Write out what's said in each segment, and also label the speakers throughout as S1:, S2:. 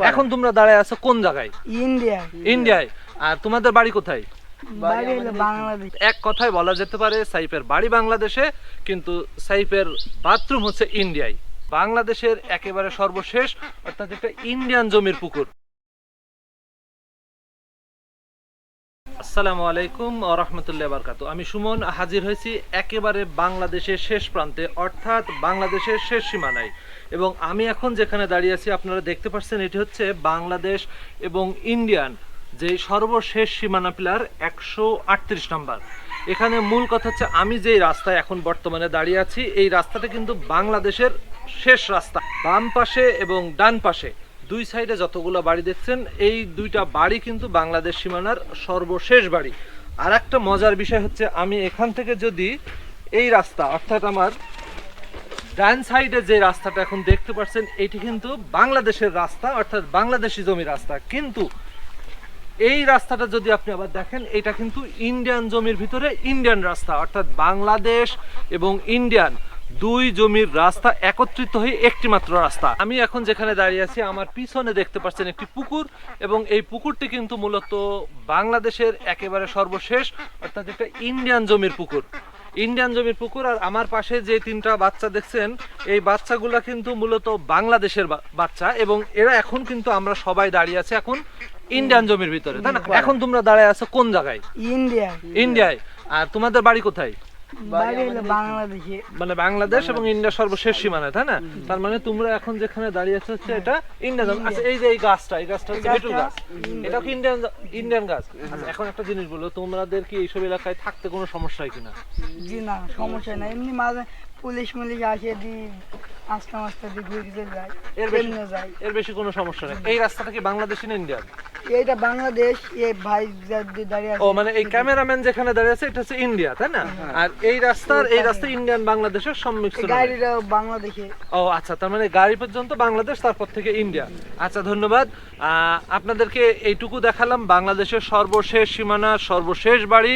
S1: এখন তোমরা দাঁড়ায় আছো কোন জায়গায়?
S2: ইন্ডিয়ায়।
S1: ইন্ডিয়ায়। আর তোমাদের বাড়ি কোথায়?
S2: বাড়ি হলো বাংলাদেশ।
S1: এক কথায় বলা যেতে পারে সাইফের বাড়ি বাংলাদেশে, কিন্তু সাইফের বাথরুম হচ্ছে ইন্ডিয়ায়। বাংলাদেশের একেবারে সর্বশেষ, অর্থাৎ একটা ইন্ডিয়ান জমির পুকুর। আসসালামু আলাইকুম ওয়া রাহমাতুল্লাহি ওয়া বারাকাতুহু। আমি সুমন হাজির হয়েছি একেবারে বাংলাদেশের শেষ প্রান্তে, অর্থাৎ বাংলাদেশের শেষ সীমানায়। এবং আমি এখন যেখানে দাঁড়িয়ে আছি আপনারা দেখতে পাচ্ছেন, এটি হচ্ছে বাংলাদেশ এবং ইন্ডিয়ান যে সর্বশেষ সীমানা পিলার 138 নম্বর। এখানে মূল কথা হচ্ছে আমি যেই রাস্তায় এখন বর্তমানে দাঁড়িয়ে আছি, এই রাস্তাটা কিন্তু বাংলাদেশের শেষ রাস্তা। বাম পাশে এবং ডান পাশে দুই সাইডে যতগুলো বাড়ি দেখছেন, এই দুইটা বাড়ি কিন্তু বাংলাদেশ সীমানার সর্বশেষ বাড়ি। আর একটা মজার বিষয় হচ্ছে, আমি এখান থেকে যদি এই রাস্তা, অর্থাৎ আমার ডান সাইডে যে রাস্তাটা এখন দেখতে পাচ্ছেন, এটি কিন্তু বাংলাদেশের রাস্তা, অর্থাৎ বাংলাদেশি জমি রাস্তা। কিন্তু এই রাস্তাটা যদি আপনি আবার দেখেন, এটা কিন্তু ইন্ডিয়ান জমির ভিতরে ইন্ডিয়ান রাস্তা, অর্থাৎ বাংলাদেশ এবং ইন্ডিয়ান দুই জমির রাস্তা একত্রিত হয়ে একটি মাত্র রাস্তা। আমি এখন যেখানে দাঁড়িয়ে আছি, আমার পিছনে দেখতে পাচ্ছেন একটি পুকুর, এবং এই পুকুরটি কিন্তু মূলত বাংলাদেশের একেবারে সর্বশেষ, অর্থাৎ একটা ইন্ডিয়ান জমির পুকুর। ইন্ডিয়ান জমির পুকুর। আর আমার পাশে যে তিনটা বাচ্চা দেখছেন, এই বাচ্চাগুলা কিন্তু মূলত বাংলাদেশের বাচ্চা, এবং এরা এখন কিন্তু আমরা সবাই দাঁড়িয়ে আছি এখন ইন্ডিয়ান জমির ভিতরে, তাই না? এখন তোমরা দাঁড়ায় আছো কোন জায়গায়?
S2: ইন্ডিয়ায়।
S1: ইন্ডিয়ায়। আর তোমাদের বাড়ি কোথায়?
S2: বাড়ি হলো বাংলাদেশে।
S1: মানে বাংলাদেশ এবং ইন্ডিয়া সর্বশেষ সীমানায়, তাই না? তার মানে তোমরা এখন যেখানে দাঁড়িয়ে আছো হচ্ছে এটা ইন্ডিয়ান। আচ্ছা, এই যে এই গাছটা হচ্ছে বেটুল গাছ, এটা কি ইন্ডিয়ান গাছ? আচ্ছা, এখন একটা জিনিস বলো, তোমাদের কি এইসব এলাকায় থাকতে কোনো সমস্যা হয় কিনা?
S2: জি না, সমস্যা নাই। এমনি মাঝে পুলিশ আসে আস্তে আস্তে ঘুরে যায়,
S1: এর বেশি কোনো সমস্যা নেই। এই রাস্তাটা কি বাংলাদেশি না ইন্ডিয়ান?
S2: এইটা বাংলাদেশ। এই ভাই দাঁড়িয়ে আছে,
S1: ও মানে এই ক্যামেরাম্যান যেখানে দাঁড়িয়ে আছে এটা হচ্ছে ইন্ডিয়া, তাই না? আর এই রাস্তা ইন্ডিয়ান বাংলাদেশের সম্মিশ্রণ।
S2: গাড়িটা বাংলাদেশে।
S1: ও আচ্ছা, তার মানে গাড়ি পর্যন্ত বাংলাদেশ, তারপর থেকে ইন্ডিয়া। আচ্ছা, ধন্যবাদ। আপনাদেরকে এইটুকু দেখালাম বাংলাদেশের সর্বশেষ সীমানা, সর্বশেষ বাড়ি,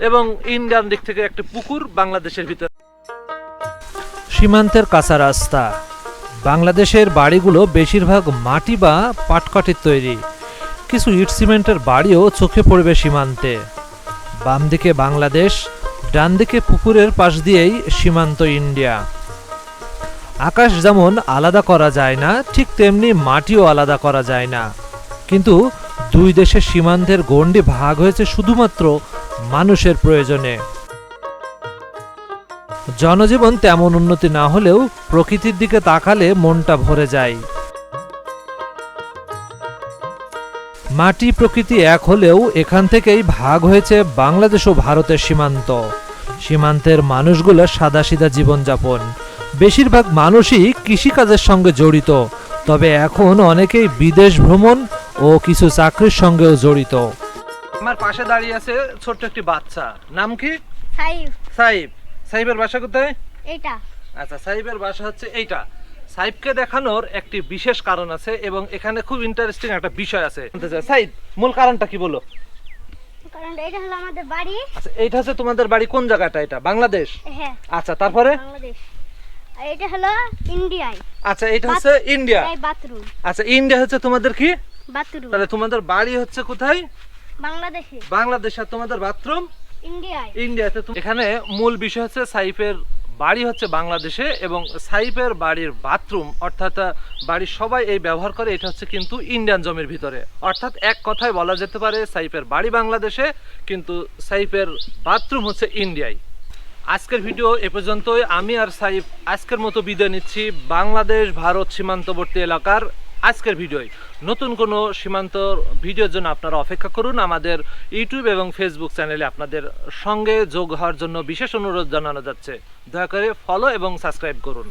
S1: এবং ইন্ডিয়ান দিক থেকে একটা পুকুর বাংলাদেশের ভিতরে। সীমান্তের কাঁচা রাস্তা। বাংলাদেশের বাড়িগুলো বেশিরভাগ মাটি বা পাটকাঠির তৈরি। কিছু ইট সিমেন্টের বাড়িও চোখে পড়বে সীমান্তে। বাম দিকে বাংলাদেশ, ডান দিকে পুকুরের পাশ দিয়েই সীমান্ত ইন্ডিয়া। আকাশ যেমন আলাদা করা যায় না, ঠিক তেমনি মাটিও আলাদা করা যায় না। কিন্তু দুই দেশের সীমান্তের গণ্ডি ভাগ হয়েছে শুধুমাত্র মানুষের প্রয়োজনে। জনজীবন তেমন উন্নতি না হলেও প্রকৃতির দিকে তাকালে মনটা ভরে যায়। মাটি প্রকৃতি এক হলেও এখান থেকেই ভাগ হয়েছে বাংলাদেশ ও ভারতের সীমান্ত। সীমান্তের মানুষগুলো সাদাসিধা জীবনযাপন। বেশিরভাগ মানুষই কৃষিকাজের সঙ্গে জড়িত, তবে এখন অনেকেই বিদেশ ভ্রমণ ও কিছু চাকরির সঙ্গেও জড়িত। আমার পাশে দাঁড়িয়ে আছে ছোট্ট একটি বাচ্চা, নাম কি? সাইফ। সাইফের বাসা কোথায়?
S3: এইটা।
S1: আচ্ছা, সাইফের বাসা হচ্ছে এইটা। সাইফকে দেখানোর একটি বিশেষ কারণ আছে, এবং এখানে খুব ইন্টারেস্টিং একটা বিষয় আছে। সাইফ, মূল কারণটা কি বলো?
S3: কারণ এটা হলো আমাদের বাড়ি।
S1: আচ্ছা, এইটা হচ্ছে তোমাদের বাড়ি কোন জায়গাটা? এটা বাংলাদেশ?
S3: হ্যাঁ।
S1: আচ্ছা, তারপরে?
S3: বাংলাদেশ। আর এটা হলো ইন্ডিয়ায়।
S1: আচ্ছা, এটা হচ্ছে ইন্ডিয়া।
S3: এই বাথরুম।
S1: আচ্ছা, ইন্ডিয়া হচ্ছে তোমাদের কি?
S3: বাথরুম।
S1: তাহলে তোমাদের বাড়ি হচ্ছে কোথায়?
S3: বাংলাদেশে।
S1: বাংলাদেশ। আর তোমাদের বাথরুম?
S3: ইন্ডিয়ায়।
S1: ইন্ডিয়াতে। এখানে মূল বিষয় হচ্ছে সাইফের বাড়ি হচ্ছে বাংলাদেশে, এবং সাইফের বাড়ির বাথরুম, অর্থাৎ বাড়ির সবাই এই ব্যবহার করে, এটা হচ্ছে কিন্তু ইন্ডিয়ান জমির ভিতরে। অর্থাৎ এক কথায় বলা যেতে পারে সাইফের বাড়ি বাংলাদেশে, কিন্তু সাইফের বাথরুম হচ্ছে ইন্ডিয়ায়। আজকের ভিডিও এ পর্যন্তই। আমি আর সাইফ আজকের মতো বিদায় নিচ্ছি বাংলাদেশ ভারত সীমান্তবর্তী এলাকার আজকের ভিডিওয়। নতুন কোনো সীমান্ত ভিডিওর জন্য আপনারা অপেক্ষা করুন। আমাদের ইউটিউব এবং ফেসবুক চ্যানেলে আপনাদের সঙ্গে যোগ হওয়ার জন্য বিশেষ অনুরোধ জানানো যাচ্ছে। দয়া করে ফলো এবং সাবস্ক্রাইব করুন।